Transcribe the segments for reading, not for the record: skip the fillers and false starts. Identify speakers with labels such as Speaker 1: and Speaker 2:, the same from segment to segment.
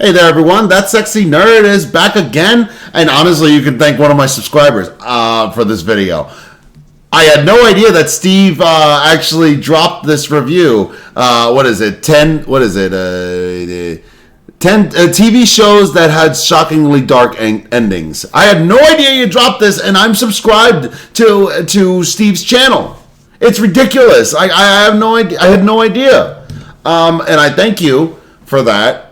Speaker 1: Hey there, everyone. That Sexy Nerd is back again. And honestly, you can thank one of my subscribers for this video. I had no idea that Steve actually dropped this review. What is it? 10 TV shows that had shockingly dark endings. I had no idea you dropped this, and I'm subscribed to Steve's channel. It's ridiculous. I have no idea. I had no idea. And I thank you for that.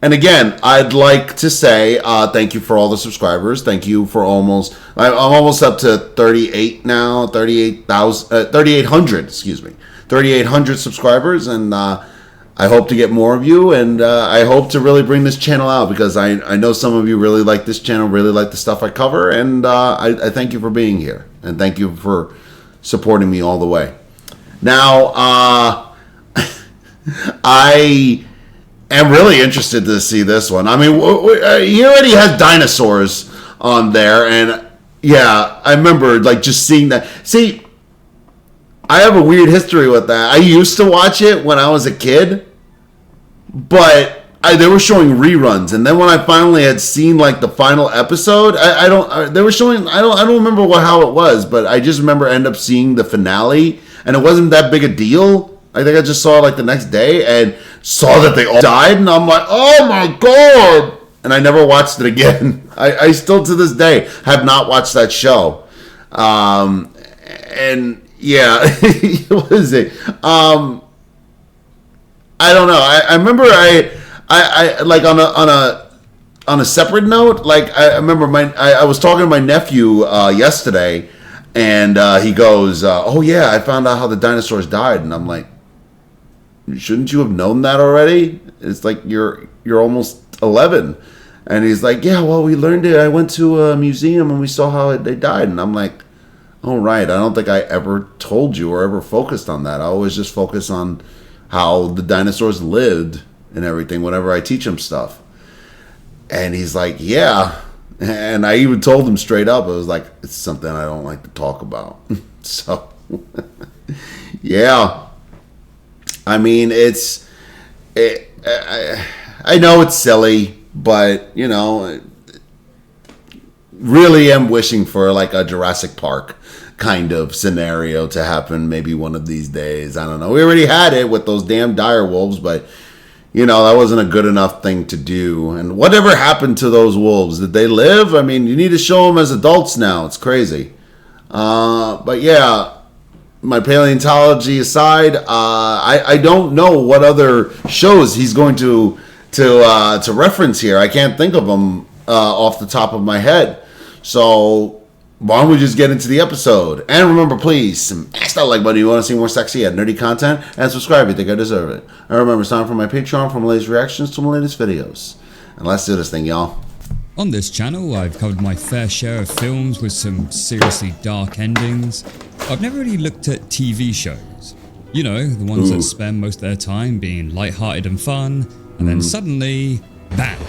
Speaker 1: And again, I'd like to say thank you for all the subscribers. Thank you for I'm almost up to 38 now, 3,800, excuse me, 3,800 subscribers, and I hope to get more of you, and I hope to really bring this channel out, because I know some of you really like this channel, really like the stuff I cover, and I thank you for being here, and thank you for supporting me all the way. Now, I am really interested to see this one. I mean, he already has dinosaurs on there, and yeah, I remember like just seeing that. See, I have a weird history with that. I used to watch it when I was a kid, but they were showing reruns, and then when I finally had seen like the final episode, they were showing. I don't remember how it was, but I just remember end up seeing the finale, and it wasn't that big a deal. I think I just saw it like the next day and saw that they all died, and I'm like, oh my god! And I never watched it again. I still to this day have not watched that show. And yeah, what is it? I don't know. I remember I like on a separate note. Like I remember I was talking to my nephew yesterday, and he goes, "Oh yeah, I found out how the dinosaurs died," and I'm like, shouldn't you have known that already? It's like you're almost 11. And he's like, yeah, well, we learned it. I went to a museum and we saw how they died. And I'm like, oh, right. I don't think I ever told you or ever focused on that. I always just focus on how the dinosaurs lived and everything whenever I teach him stuff. And he's like, yeah. And I even told him straight up. I was like, it's something I don't like to talk about. So, yeah. I mean, I know it's silly, but, you know, really am wishing for like a Jurassic Park kind of scenario to happen maybe one of these days. I don't know. We already had it with those damn dire wolves, but, you know, that wasn't a good enough thing to do. And whatever happened to those wolves? Did they live? I mean, you need to show them as adults now. It's crazy. But yeah. My paleontology aside, I don't know what other shows he's going to reference here. I can't think of them off the top of my head. So why don't we just get into the episode? And remember, please smash that like button if you want to see more sexy and nerdy content, and subscribe if you think I deserve it. And remember, it's time for my Patreon for my latest reactions to my latest videos. And let's do this thing, y'all.
Speaker 2: On this channel, I've covered my fair share of films with some seriously dark endings. I've never really looked at TV shows. You know, the ones that spend most of their time being lighthearted and fun, and then suddenly, bam!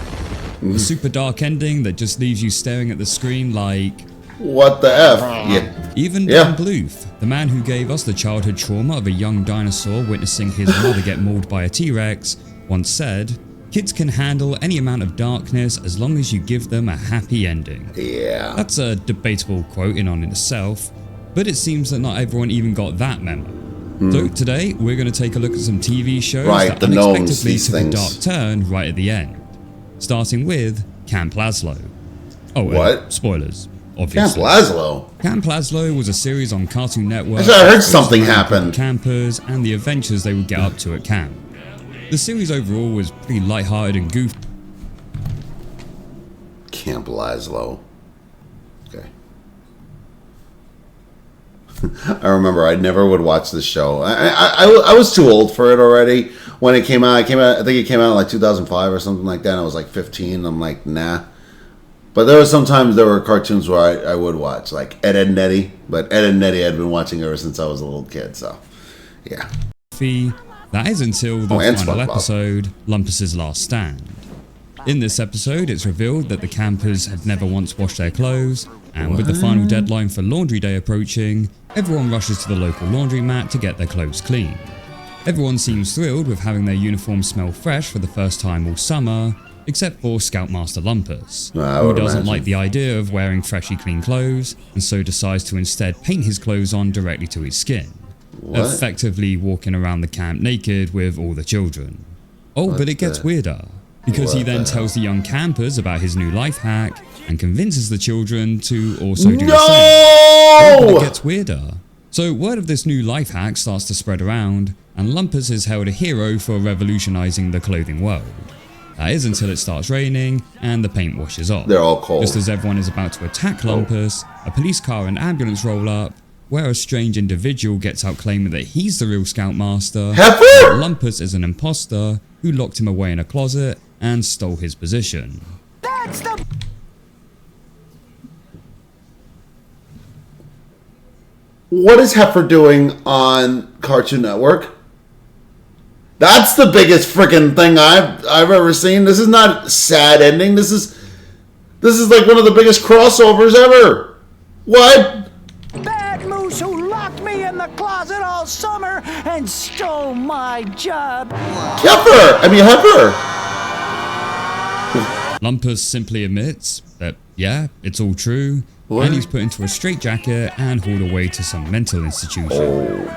Speaker 2: A super dark ending that just leaves you staring at the screen like,
Speaker 1: what the F? Yeah.
Speaker 2: Even Dan Bluth, the man who gave us the childhood trauma of a young dinosaur witnessing his mother get mauled by a T-Rex, once said, kids can handle any amount of darkness as long as you give them a happy ending.
Speaker 1: Yeah.
Speaker 2: That's a debatable quote in on itself, but it seems that not everyone even got that memo. So today, we're going to take a look at some TV shows that unexpectedly took a dark turn right at the end. Starting with Camp Lazlo. Oh,
Speaker 1: what?
Speaker 2: Spoilers, obviously.
Speaker 1: Camp Lazlo?
Speaker 2: Camp Lazlo was a series on Cartoon Network.
Speaker 1: I heard something happened.
Speaker 2: Campers and the adventures they would get up to at camp. The series overall was pretty lighthearted and goofy.
Speaker 1: Camp Lazlo. Okay. I remember I never would watch this show. I was too old for it already when it came out. I think it came out in like 2005 or something like that. And I was like 15. I'm like, nah. But there were cartoons where I would watch, like Ed, Edd n Eddy. But Ed, Edd n Eddy I'd been watching ever since I was a little kid. So, yeah.
Speaker 2: That is until the final episode, Lumpus's Last Stand. In this episode, it's revealed that the campers have never once washed their clothes, and with the final deadline for laundry day approaching, everyone rushes to the local laundromat to get their clothes clean. Everyone seems thrilled with having their uniforms smell fresh for the first time all summer, except for Scoutmaster Lumpus, who doesn't like the idea of wearing freshly clean clothes, and so decides to instead paint his clothes on directly to his skin, effectively walking around the camp naked with all the children. But it gets weirder, because he then tells the young campers about his new life hack, and convinces the children to also do the same. But it gets weirder. So word of this new life hack starts to spread around, and Lumpus is hailed a hero for revolutionizing the clothing world. That is until it starts raining and the paint washes off.
Speaker 1: They're all cold.
Speaker 2: Just as everyone is about to attack Lumpus, a police car and ambulance roll up, where a strange individual gets out claiming that he's the real Scoutmaster.
Speaker 1: Heifer!
Speaker 2: Lumpus is an imposter who locked him away in a closet and stole his position.
Speaker 3: That's the...
Speaker 1: What is Heifer doing on Cartoon Network? That's the biggest freaking thing I've ever seen. This is not a sad ending. This is like one of the biggest crossovers ever. What?
Speaker 3: Bad Moose who locked me in the closet all summer and stole my job.
Speaker 1: Heifer!
Speaker 2: Lumpus simply admits that, yeah, it's all true, and he's put into a straitjacket and hauled away to some mental institution.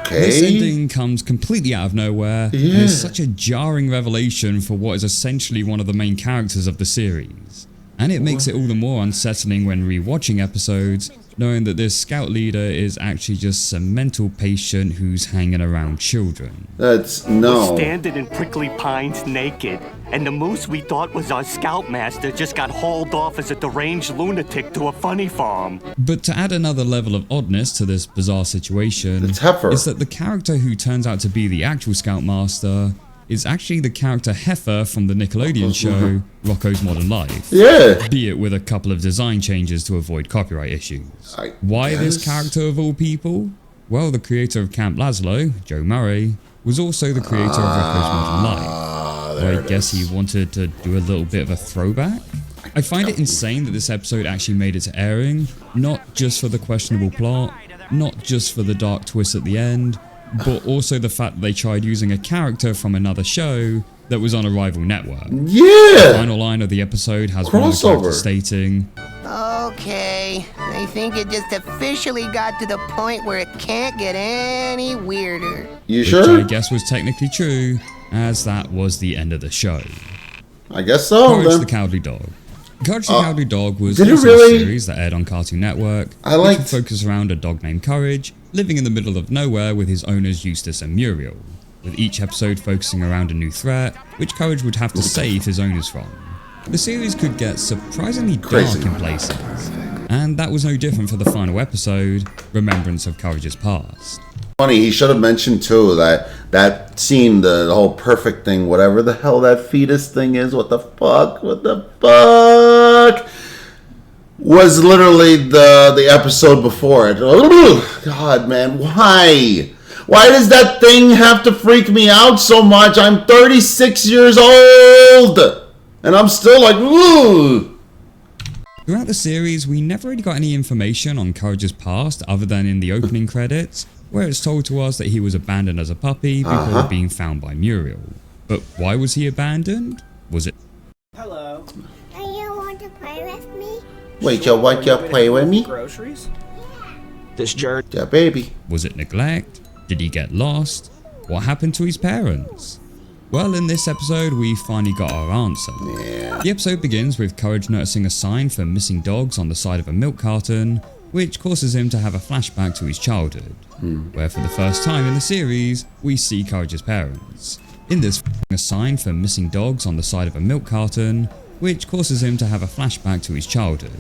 Speaker 2: This
Speaker 1: Okay.
Speaker 2: ending comes completely out of nowhere, and is such a jarring revelation for what is essentially one of the main characters of the series. And it makes it all the more unsettling when rewatching episodes, knowing that this scout leader is actually just some mental patient who's hanging around children.
Speaker 1: That's no.
Speaker 4: Standing in prickly pines naked, and the moose we thought was our scoutmaster just got hauled off as a deranged lunatic to a funny farm.
Speaker 2: But to add another level of oddness to this bizarre situation,
Speaker 1: It's Heifer.
Speaker 2: is that the character who turns out to be the actual Scoutmaster is actually the character Heifer from the Nickelodeon show Rocko's Modern Life.
Speaker 1: Yeah.
Speaker 2: Be it with a couple of design changes to avoid copyright issues.
Speaker 1: I
Speaker 2: Why this
Speaker 1: guess.
Speaker 2: character of all people? Well, the creator of Camp Lazlo, Joe Murray, was also the creator of Rocko's Modern Life.
Speaker 1: there
Speaker 2: I
Speaker 1: it
Speaker 2: guess
Speaker 1: is.
Speaker 2: he wanted to do a little bit of a throwback. I find it insane that this episode actually made it to airing, not just for the questionable plot, not just for the dark twist at the end, but also the fact that they tried using a character from another show that was on a rival network. The
Speaker 1: Yeah.
Speaker 2: final line of the episode has one of the
Speaker 1: Crossover.
Speaker 2: characters stating,
Speaker 5: Okay, I think it just officially got to the point where it can't get any weirder.
Speaker 1: You
Speaker 2: which
Speaker 1: sure?
Speaker 2: I guess was technically true, as that was the end of the show.
Speaker 1: I guess so.
Speaker 2: Courage
Speaker 1: Then.
Speaker 2: the Cowardly Dog. Courage the Cowardly Dog was
Speaker 1: did it
Speaker 2: also
Speaker 1: really?
Speaker 2: a series that aired on Cartoon Network,
Speaker 1: I
Speaker 2: which
Speaker 1: liked-
Speaker 2: would focus around a dog named Courage, living in the middle of nowhere with his owners Eustace and Muriel, with each episode focusing around a new threat, which Courage would have to save his owners from. The series could get surprisingly
Speaker 1: Crazy.
Speaker 2: dark in places, and that was no different for the final episode, Remembrance of Courage's Past.
Speaker 1: Funny, he should have mentioned too that scene, the whole perfect thing, whatever the hell that fetus thing is. What the fuck? Was literally the episode before it. Oh, God, man, why? Why does that thing have to freak me out so much? I'm 36 years old, and I'm still like, ooh.
Speaker 2: Throughout the series, we never really got any information on Courage's past other than in the opening credits, where it's told to us that he was abandoned as a puppy before being found by Muriel. But why was he abandoned? Was it
Speaker 6: Hello.
Speaker 7: Do you want to play with me?
Speaker 1: Wait, you want to play with me?
Speaker 6: Groceries?
Speaker 4: This journey.
Speaker 1: Yeah, baby.
Speaker 2: Was it neglect? Did he get lost? What happened to his parents? Well, in this episode, we finally got our answer. The episode begins with Courage noticing a sign for missing dogs on the side of a milk carton, which causes him to have a flashback to his childhood, where for the first time in the series, we see Courage's parents. In this, a sign for missing dogs on the side of a milk carton, which causes him to have a flashback to his childhood,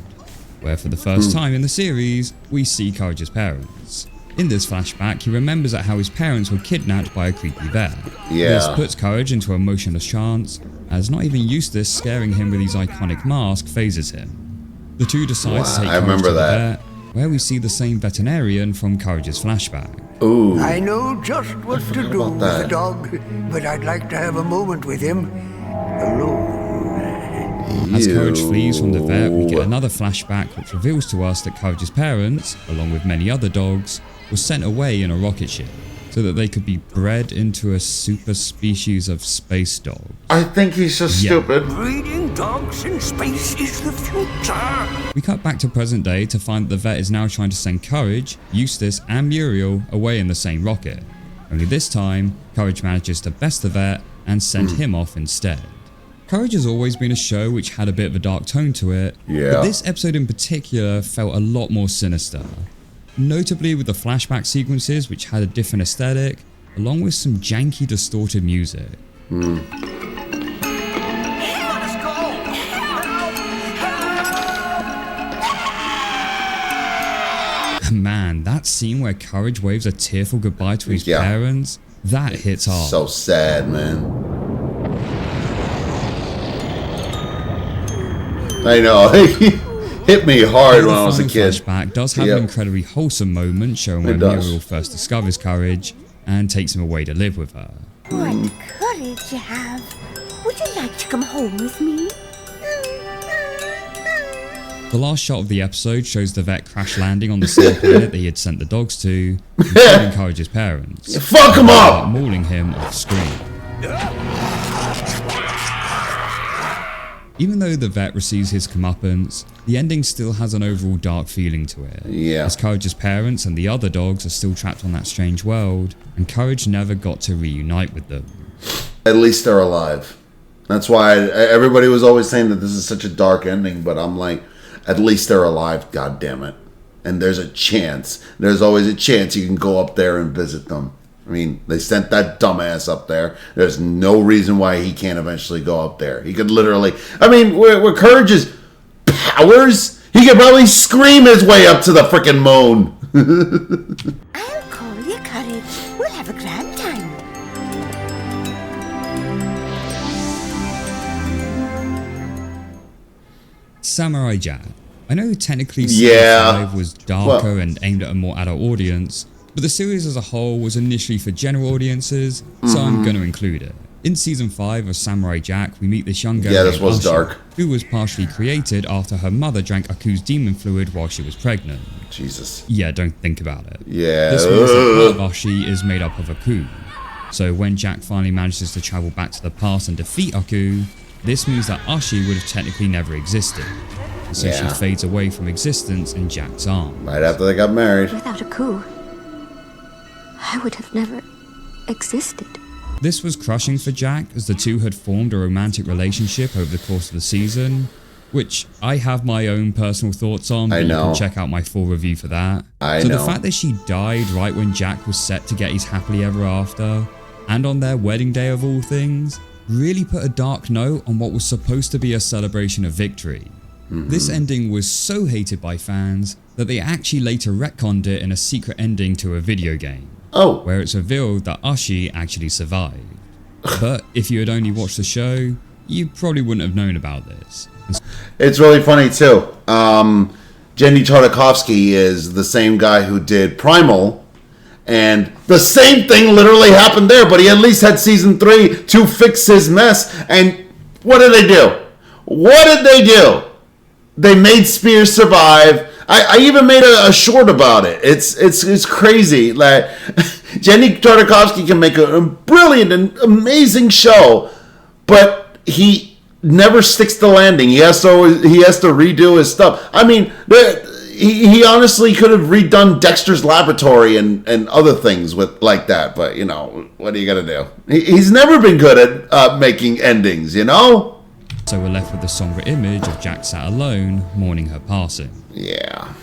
Speaker 2: where for the first time in the series, we see Courage's parents. In this flashback, he remembers at how his parents were kidnapped by a creepy bear.
Speaker 1: Yeah.
Speaker 2: This puts Courage into a motionless trance, as not even Eustace scaring him with his iconic mask phases him. The two decide to take
Speaker 1: I
Speaker 2: Courage
Speaker 1: remember
Speaker 2: to the
Speaker 1: that.
Speaker 2: vet, where we see the same veterinarian from Courage's flashback.
Speaker 1: Ooh.
Speaker 8: I know just what to do
Speaker 1: about
Speaker 8: with
Speaker 1: that.
Speaker 8: the dog, but I'd like to have a moment with him alone.
Speaker 2: As Courage flees from the vet, we get
Speaker 1: Ew.
Speaker 2: another flashback which reveals to us that Courage's parents, along with many other dogs, were sent away in a rocket ship. so that they could be bred into a super species of space dog.
Speaker 1: I think he's just
Speaker 2: Yeah.
Speaker 1: stupid.
Speaker 8: Breeding dogs in space is the future.
Speaker 2: We cut back to present day to find that the vet is now trying to send Courage, Eustace, and Muriel away in the same rocket. Only this time, Courage manages to best the vet and send him off instead. Courage has always been a show which had a bit of a dark tone to it,
Speaker 1: Yeah.
Speaker 2: but this episode in particular felt a lot more sinister. Notably with the flashback sequences which had a different aesthetic, along with some janky distorted music. Man, that scene where Courage waves a tearful goodbye to his
Speaker 1: Yeah.
Speaker 2: parents, that hits hard.
Speaker 1: So sad, man. I know. Hit me hard when I was a
Speaker 2: The
Speaker 1: kid.
Speaker 2: flashback does have
Speaker 1: Yep.
Speaker 2: an incredibly wholesome moment showing
Speaker 1: It
Speaker 2: when
Speaker 1: does.
Speaker 2: Muriel first discovers Courage and takes him away to live with her.
Speaker 7: What courage you have. Would you like to come home with me?
Speaker 2: The last shot of the episode shows the vet crash landing on the same planet that he had sent the dogs to, including Courage's parents,
Speaker 1: Fuck him up!
Speaker 2: mauling him off screen. Even though the vet receives his comeuppance, the ending still has an overall dark feeling to it.
Speaker 1: Yeah.
Speaker 2: As Courage's parents and the other dogs are still trapped on that strange world, and Courage never got to reunite with them.
Speaker 1: At least they're alive. That's why everybody was always saying that this is such a dark ending, but I'm like, at least they're alive, god damn it. And there's a chance. There's always a chance you can go up there and visit them. I mean, they sent that dumbass up there. There's no reason why he can't eventually go up there. He could literally... I mean, with Courage's powers, he could probably scream his way up to the frickin' moon.
Speaker 7: I'll call you Courage. We'll have a grand time.
Speaker 2: Samurai Jack. I know technically Season
Speaker 1: Yeah.
Speaker 2: 5 was darker
Speaker 1: Well-
Speaker 2: and aimed at a more adult audience, but the series as a whole was initially for general audiences, so I'm going to include it. In Season 5 of Samurai Jack, we meet this young girl
Speaker 1: Yeah, this
Speaker 2: named
Speaker 1: was
Speaker 2: Ashi,
Speaker 1: dark.
Speaker 2: who was partially created after her mother drank Aku's demon fluid while she was pregnant.
Speaker 1: Jesus.
Speaker 2: Yeah, don't think about it.
Speaker 1: Yeah.
Speaker 2: This means that part of Ashi is made up of Aku. So when Jack finally manages to travel back to the past and defeat Aku, this means that Ashi would have technically never existed. So
Speaker 1: Yeah.
Speaker 2: she fades away from existence in Jack's arms.
Speaker 1: Right after they got married.
Speaker 7: Without a coup, I would have never existed.
Speaker 2: This was crushing for Jack, as the two had formed a romantic relationship over the course of the season, which I have my own personal thoughts on, but
Speaker 1: I
Speaker 2: you
Speaker 1: know.
Speaker 2: can check out my full review for that.
Speaker 1: I
Speaker 2: so
Speaker 1: know.
Speaker 2: the fact that she died right when Jack was set to get his happily ever after, and on their wedding day of all things, really put a dark note on what was supposed to be a celebration of victory. This ending was so hated by fans that they actually later retconned it in a secret ending to a video game,
Speaker 1: Oh.
Speaker 2: where it's revealed that Ashi actually survived. But if you had only watched the show, you probably wouldn't have known about this.
Speaker 1: It's really funny too. Jenny Tartakovsky is the same guy who did Primal, and the same thing literally happened there. But he at least had season 3 to fix his mess. And what did they do? What did they do? They made Spears survive. I even made a short about it. It's crazy. Like Jenny Tartakovsky can make a brilliant and amazing show, but he never sticks the landing. He has to redo his stuff. I mean, he honestly could have redone Dexter's Laboratory and other things with like that. But you know, what are you gonna do? He's never been good at making endings. You know.
Speaker 2: So we're left with the somber image of Jack sat alone, mourning her passing.
Speaker 1: Yeah.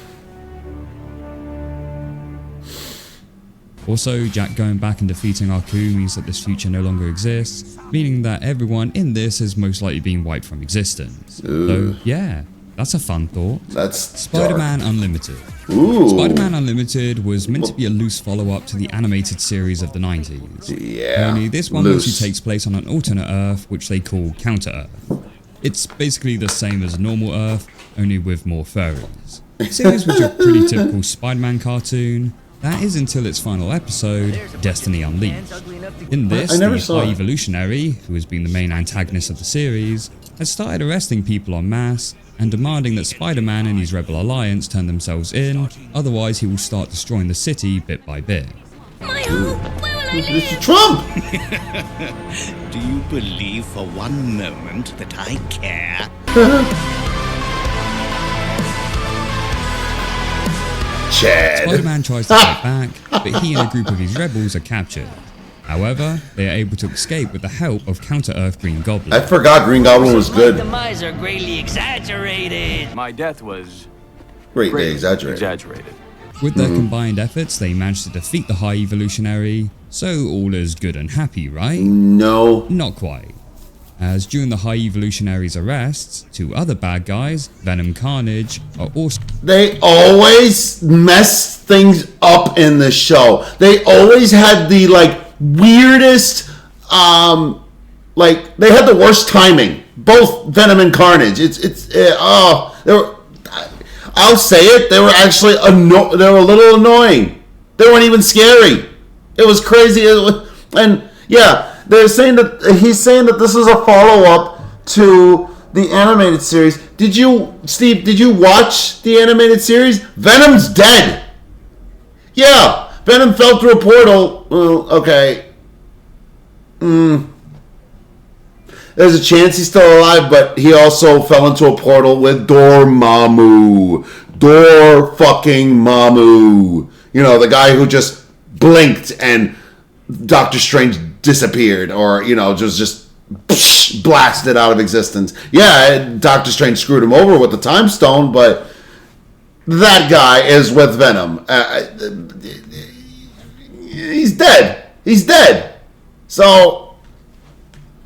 Speaker 2: Also, Jack going back and defeating Aku means that this future no longer exists, meaning that everyone in this has most likely been wiped from existence. So, yeah, that's a fun thought.
Speaker 1: That's
Speaker 2: Spider-Man Unlimited.
Speaker 1: dark. Ooh.
Speaker 2: Spider-Man Unlimited was meant to be a loose follow-up to the animated series of the 90s.
Speaker 1: Yeah.
Speaker 2: Only this one
Speaker 1: loose.
Speaker 2: mostly takes place on an alternate Earth, which they call Counter-Earth. It's basically the same as normal Earth, only with more furries. The series was a pretty typical Spider-Man cartoon. That is until its final episode, Destiny Unleashed. In this,
Speaker 1: I never
Speaker 2: the
Speaker 1: saw it.
Speaker 2: Evolutionary, who has been the main antagonist of the series, has started arresting people en masse and demanding that Spider-Man and his Rebel Alliance turn themselves in, otherwise he will start destroying the city bit by bit.
Speaker 7: My
Speaker 1: Mr. Trump!
Speaker 6: Do you believe for one moment that I care?
Speaker 1: Chad.
Speaker 2: Spider-Man tries to fight back, but he and a group of his rebels are captured. However, they are able to escape with the help of Counter-Earth Green Goblin.
Speaker 1: I forgot Green Goblin was
Speaker 9: My
Speaker 1: good.
Speaker 9: demise are greatly exaggerated.
Speaker 10: My death was
Speaker 1: Greatly exaggerated.
Speaker 2: With their combined efforts, they managed to defeat the High Evolutionary, so all is good and happy, right?
Speaker 1: No.
Speaker 2: Not quite. As during the High Evolutionary's arrests, two other bad guys, Venom Carnage, are also...
Speaker 1: They always mess things up in the show. They always had the, like, weirdest, like, they had the worst timing. Both Venom and Carnage. They were... I'll say it. They were actually they were a little annoying. They weren't even scary. It was crazy. And yeah, he's saying that this is a follow-up to the animated series. Steve? Did you watch the animated series? Venom's dead. Yeah, Venom fell through a portal. Okay. There's a chance he's still alive, but he also fell into a portal with Dormammu. Dorfucking-Mamu. You know, the guy who just blinked and Doctor Strange disappeared, or, you know, just blasted out of existence. Yeah, Doctor Strange screwed him over with the Time Stone, but that guy is with Venom. He's dead. He's dead. So...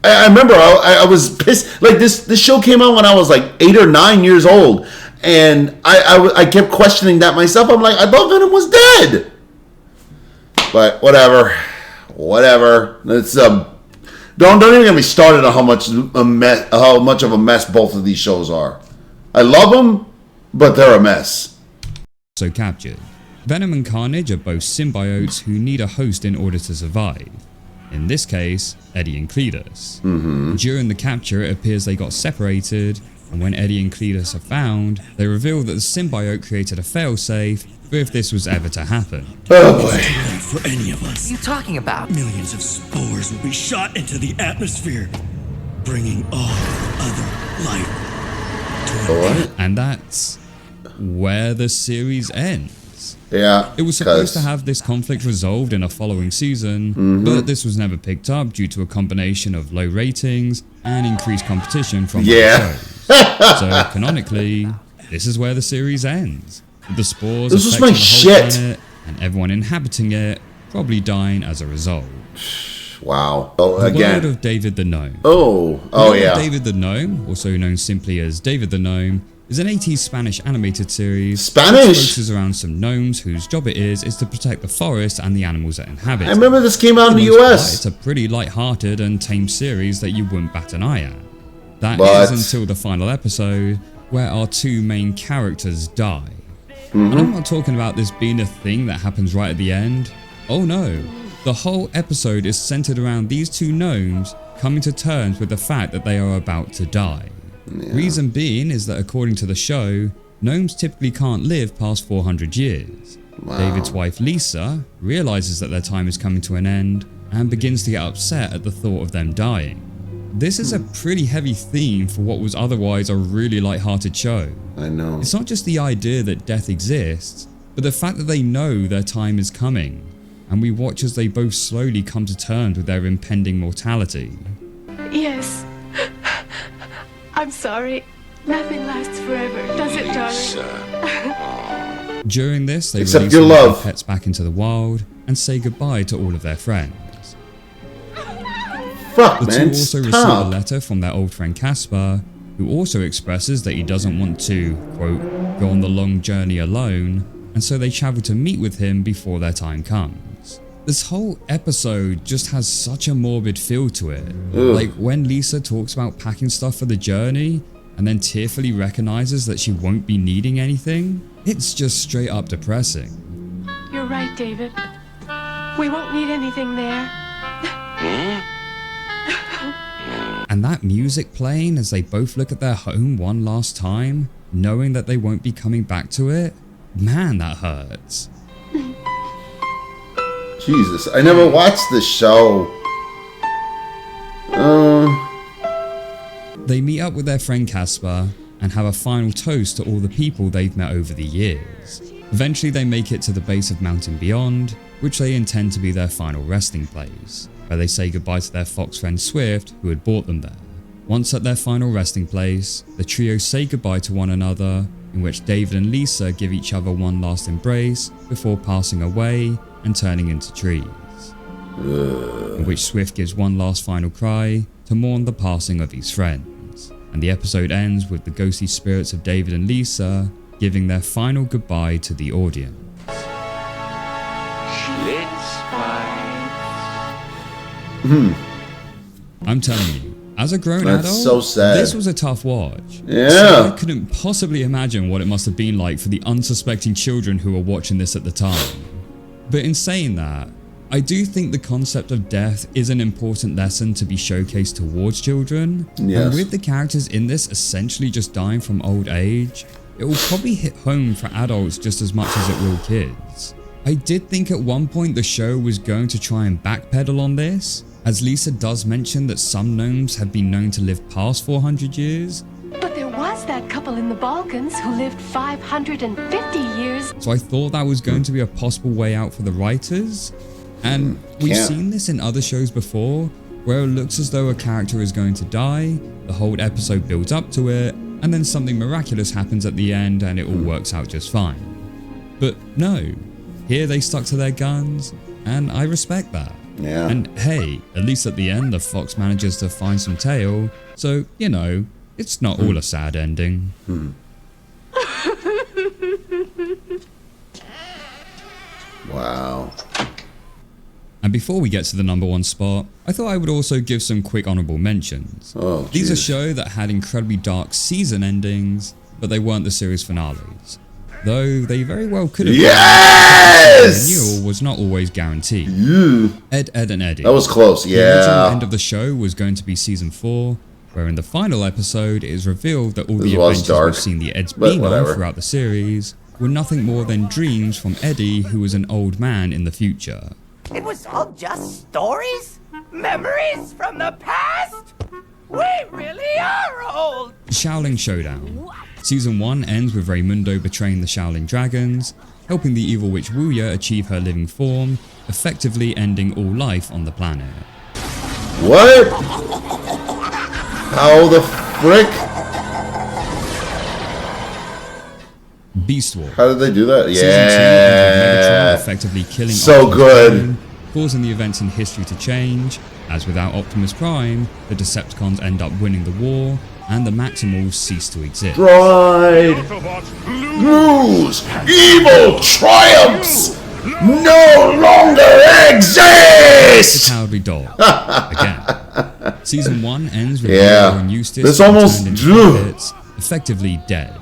Speaker 1: I remember I was pissed. Like, this show came out when I was like 8 or 9 years old, and I kept questioning that myself. I'm like, I thought Venom was dead. But whatever. It's don't even get me started on how much of a mess both of these shows are. I love them, but they're a mess.
Speaker 2: So captured. Venom and Carnage are both symbiotes who need a host in order to survive. In this case, Eddie and Cletus. During the capture, it appears they got separated, and when Eddie and Cletus are found, they reveal that the symbiote created a failsafe for if this was ever to happen.
Speaker 1: Oh boy.
Speaker 6: For any of us.
Speaker 9: What are you talking about?
Speaker 6: Millions of spores will be shot into the atmosphere, bringing all other life to an end.
Speaker 2: And that's where the series ends.
Speaker 1: Yeah,
Speaker 2: it was supposed to have this conflict resolved in a following season, but this was never picked up due to a combination of low ratings and increased competition from other shows. So canonically, this is where the series ends. With the spores affecting the whole planet and everyone inhabiting it probably dying as a result.
Speaker 1: Wow.
Speaker 2: The World of David the Gnome.
Speaker 1: Oh yeah.
Speaker 2: David the Gnome, also known simply as David the Gnome, is an 80s Spanish animated series.
Speaker 1: Spanish?
Speaker 2: Which focuses around some gnomes whose job it is to protect the forest and the animals that inhabit it.
Speaker 1: I remember this came out in the US.
Speaker 2: It's a pretty light-hearted and tame series that you wouldn't bat an eye at. That is until the final episode, where our two main characters die. And I'm not talking about this being a thing that happens right at the end. Oh no. The whole episode is centered around these two gnomes coming to terms with the fact that they are about to die. Yeah. Reason being is that according to the show, gnomes typically can't live past 400 years. Wow. David's wife Lisa realizes that their time is coming to an end and begins to get upset at the thought of them dying. This is a pretty heavy theme for what was otherwise a really light-hearted show.
Speaker 1: I know.
Speaker 2: It's not just the idea that death exists, but the fact that they know their time is coming, and we watch as they both slowly come to terms with their impending mortality.
Speaker 11: Yes. I'm sorry. Nothing lasts forever, does it, darling?
Speaker 2: During this, they
Speaker 1: Except
Speaker 2: release
Speaker 1: your
Speaker 2: their
Speaker 1: love.
Speaker 2: pets back into the wild and say goodbye to all of their friends.
Speaker 1: Fuck,
Speaker 2: The
Speaker 1: man,
Speaker 2: two also receive a letter from their old friend Caspar, who also expresses that he doesn't want to, quote, go on the long journey alone, and so they travel to meet with him before their time comes. This whole episode just has such a morbid feel to it. Like when Lisa talks about packing stuff for the journey and then tearfully recognizes that she won't be needing anything, it's just straight up depressing.
Speaker 11: You're right, David. We won't need anything there.
Speaker 2: And that music playing as they both look at their home one last time, knowing that they won't be coming back to it, man, that hurts.
Speaker 1: Jesus, I never watched this show.
Speaker 2: They meet up with their friend Casper and have a final toast to all the people they've met over the years. Eventually they make it to the base of Mountain Beyond, which they intend to be their final resting place, where they say goodbye to their fox friend Swift, who had brought them there. Once at their final resting place, the trio say goodbye to one another, in which David and Lisa give each other one last embrace before passing away and turning into trees. In which Swift gives one last final cry to mourn the passing of his friends, and the episode ends with the ghostly spirits of David and Lisa giving their final goodbye to the audience. I'm telling you, as a grown
Speaker 1: That's
Speaker 2: adult,
Speaker 1: so sad.
Speaker 2: this was a tough watch.
Speaker 1: Yeah.
Speaker 2: So I couldn't possibly imagine what it must have been like for the unsuspecting children who were watching this at the time. But in saying that, I do think the concept of death is an important lesson to be showcased towards children.
Speaker 1: Yes.
Speaker 2: And with the characters in this essentially just dying from old age, it will probably hit home for adults just as much as it will kids. I did think at one point the show was going to try and backpedal on this, as Lisa does mention that some gnomes have been known to live past 400 years.
Speaker 11: But there was that couple in the Balkans who lived 550 years.
Speaker 2: So I thought that was going to be a possible way out for the writers. And we've seen this in other shows before, where it looks as though a character is going to die, the whole episode builds up to it, and then something miraculous happens at the end and it all works out just fine. But no, here they stuck to their guns, and I respect that.
Speaker 1: Yeah.
Speaker 2: And hey, at least at the end the fox manages to find some tail, so, you know, it's not all a sad ending.
Speaker 1: Wow.
Speaker 2: And before we get to the number one spot, I thought I would also give some quick honorable mentions.
Speaker 1: Oh,
Speaker 2: These are
Speaker 1: jeez.
Speaker 2: shows that had incredibly dark season endings, but they weren't the series finales. Though they very well could have been.
Speaker 1: Yes!
Speaker 2: Renewal was not always guaranteed. Ed, Ed and Eddie.
Speaker 1: That was close,
Speaker 2: The original
Speaker 1: yeah.
Speaker 2: end of the show was going to be season 4, where in the final episode it is revealed that all
Speaker 1: This
Speaker 2: the
Speaker 1: was
Speaker 2: adventures
Speaker 1: dark,
Speaker 2: we've seen the Eds
Speaker 1: but
Speaker 2: been on
Speaker 1: whatever.
Speaker 2: throughout the series were nothing more than dreams from Eddie, who was an old man in the future.
Speaker 9: It was all just stories? Memories from the past? We really are old!
Speaker 2: Shaolin Showdown. Season 1 ends with Raimundo betraying the Shaolin Dragons, helping the evil witch Wuya achieve her living form, effectively ending all life on the planet.
Speaker 1: What? How the frick?
Speaker 2: Beast War.
Speaker 1: How did they do that?
Speaker 2: Season 2 ends with Megatron
Speaker 1: Yeah.
Speaker 2: effectively killing
Speaker 1: So
Speaker 2: Optimus
Speaker 1: good.
Speaker 2: Prime, causing the events in history to change, as without Optimus Prime, the Decepticons end up winning the war, and the Maximals cease to exist.
Speaker 1: Pride. Lose. Evil triumphs. No longer
Speaker 2: The
Speaker 1: exist.
Speaker 2: Cowardly Dog. Again. Season 1 ends with
Speaker 1: Yeah.
Speaker 2: Leroy and Eustace
Speaker 1: This
Speaker 2: being
Speaker 1: almost-
Speaker 2: turned into puppets, effectively dead,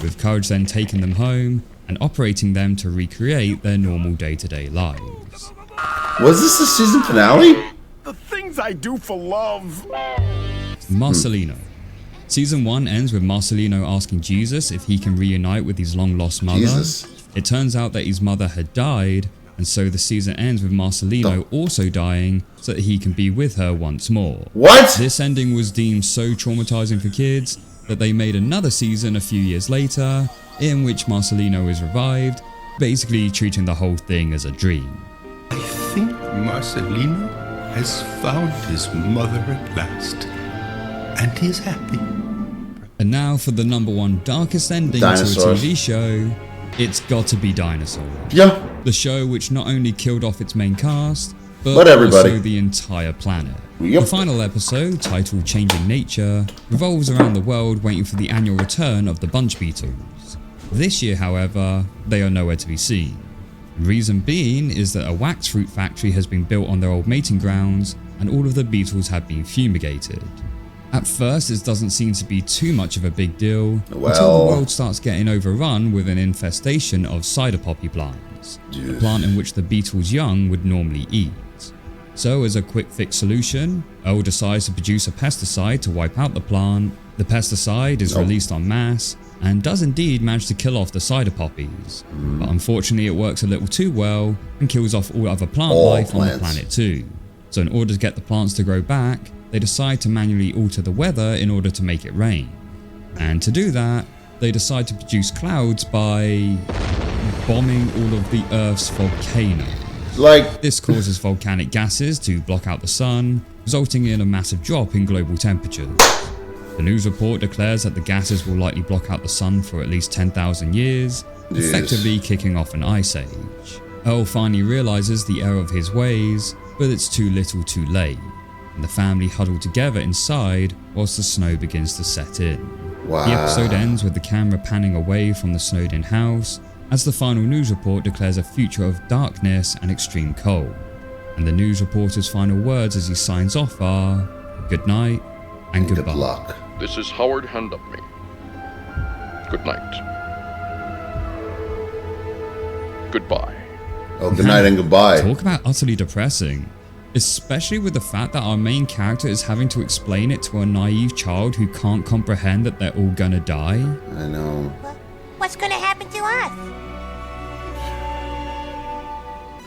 Speaker 2: with Courage then taking them home and operating them to recreate their normal day-to-day lives.
Speaker 1: Was this the season finale?
Speaker 10: The things I do for love.
Speaker 2: Marcelino. Season 1 ends with Marcelino asking Jesus if he can reunite with his long-lost mother.
Speaker 1: Jesus.
Speaker 2: It turns out that his mother had died, and so the season ends with Marcelino also dying so that he can be with her once more.
Speaker 1: What?
Speaker 2: This ending was deemed so traumatizing for kids that they made another season a few years later, in which Marcelino is revived, basically treating the whole thing as a dream.
Speaker 12: I think Marcelino has found his mother at last, and he is happy.
Speaker 2: And now for the number one darkest ending to a
Speaker 1: Dinosaurs.
Speaker 2: TV show, it's got to be Dinosaur.
Speaker 1: Yeah.
Speaker 2: The show which not only killed off its main cast,
Speaker 1: But everybody.
Speaker 2: also the entire planet.
Speaker 1: Yep.
Speaker 2: The final episode, titled Changing Nature, revolves around the world waiting for the annual return of the Bunch Beetles. This year, however, they are nowhere to be seen. Reason being is that a wax fruit factory has been built on their old mating grounds, and all of the beetles have been fumigated. At first, this doesn't seem to be too much of a big deal, until the world starts getting overrun with an infestation of cider poppy plants, a plant in which the beetles' young would normally eat. So as a quick fix solution, Earl decides to produce a pesticide to wipe out the plant. The pesticide is released en masse, and does indeed manage to kill off the cider poppies. But unfortunately it works a little too well and kills off all other plant life on the planet too. So in order to get the plants to grow back, they decide to manually alter the weather in order to make it rain. And to do that, they decide to produce clouds by bombing all of the Earth's volcanoes. This causes volcanic gases to block out the sun, resulting in a massive drop in global temperatures. The news report declares that the gases will likely block out the sun for at least 10,000 years, effectively kicking off an ice age. Earl finally realizes the error of his ways, but it's too little too late, and the family huddle together inside whilst the snow begins to set in.
Speaker 1: Wow.
Speaker 2: The episode ends with the camera panning away from the snowed-in house as the final news report declares a future of darkness and extreme cold. And the news reporter's final words as he signs off are, "Good night and goodbye."
Speaker 1: Good luck.
Speaker 13: This is Howard Handupme. Good night. Goodbye.
Speaker 1: Oh, good night and goodbye.
Speaker 2: Talk about utterly depressing. Especially with the fact that our main character is having to explain it to a naive child who can't comprehend that they're all gonna die.
Speaker 1: I know.
Speaker 5: What's gonna happen to us?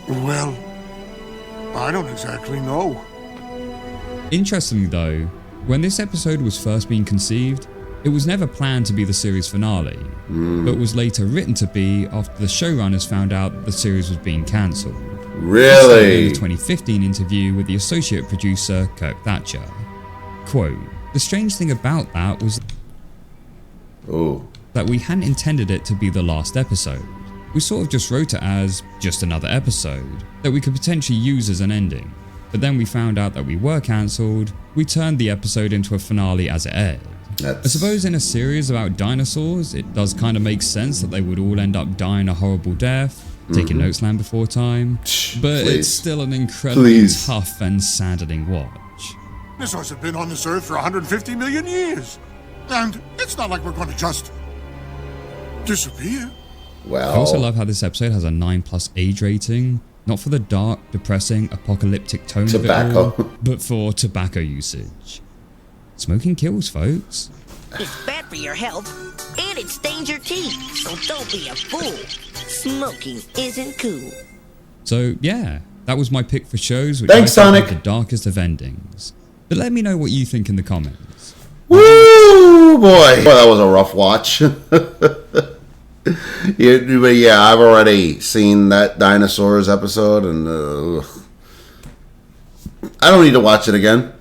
Speaker 10: Well, I don't exactly know.
Speaker 2: Interestingly though, when this episode was first being conceived, it was never planned to be the series finale, but was later written to be after the showrunners found out that the series was being cancelled.
Speaker 1: Really?
Speaker 2: In a 2015 interview with the associate producer Kirk Thatcher. Quote, "The strange thing about that was that we hadn't intended it to be the last episode. We sort of just wrote it as just another episode that we could potentially use as an ending. But then we found out that we were cancelled, we turned the episode into a finale as it aired. I suppose in a series about dinosaurs, it does kind of make sense that they would all end up dying a horrible death, taking notes land before time, but it's still an incredibly tough and saddening watch."
Speaker 10: Dinosaurs have been on this earth for 150 million years. And it's not like we're going to just disappear.
Speaker 1: Well,
Speaker 2: I also love how this episode has a 9+ age rating, not for the dark, depressing, apocalyptic tone of it all, but for tobacco usage. Smoking kills, folks.
Speaker 14: It's bad for your health, and it stains your teeth, so don't be a fool. Smoking isn't cool.
Speaker 2: So yeah, that was my pick for shows which
Speaker 1: Thanks,
Speaker 2: I think
Speaker 1: Sonic.
Speaker 2: have the darkest of endings. But let me know what you think in the comments.
Speaker 1: Woo, boy. Well, that was a rough watch. But yeah, I've already seen that dinosaurs episode, and I don't need to watch it again.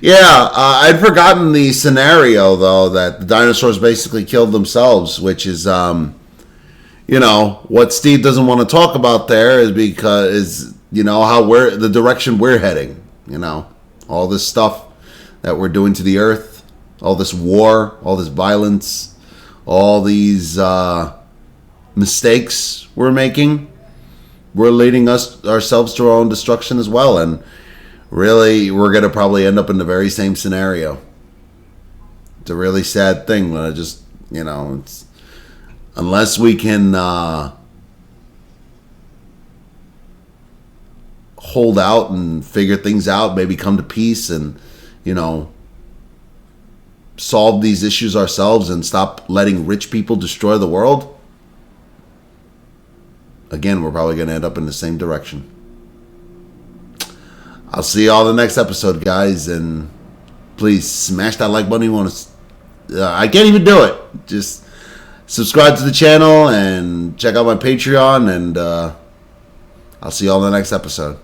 Speaker 1: Yeah, I'd forgotten the scenario though that the dinosaurs basically killed themselves, which is, you know, what Steve doesn't want to talk about there is because how the direction we're heading. You know, all this stuff that we're doing to the earth, all this war, all this violence, all these mistakes we're making. We're leading ourselves to our own destruction as well, and really, we're going to probably end up in the very same scenario. It's a really sad thing, but I just, it's, unless we can hold out and figure things out, maybe come to peace and, solve these issues ourselves and stop letting rich people destroy the world, again, we're probably going to end up in the same direction. I'll see you all in the next episode, guys, and please smash that like button. You want to? I can't even do it. Just subscribe to the channel and check out my Patreon, and I'll see you all in the next episode.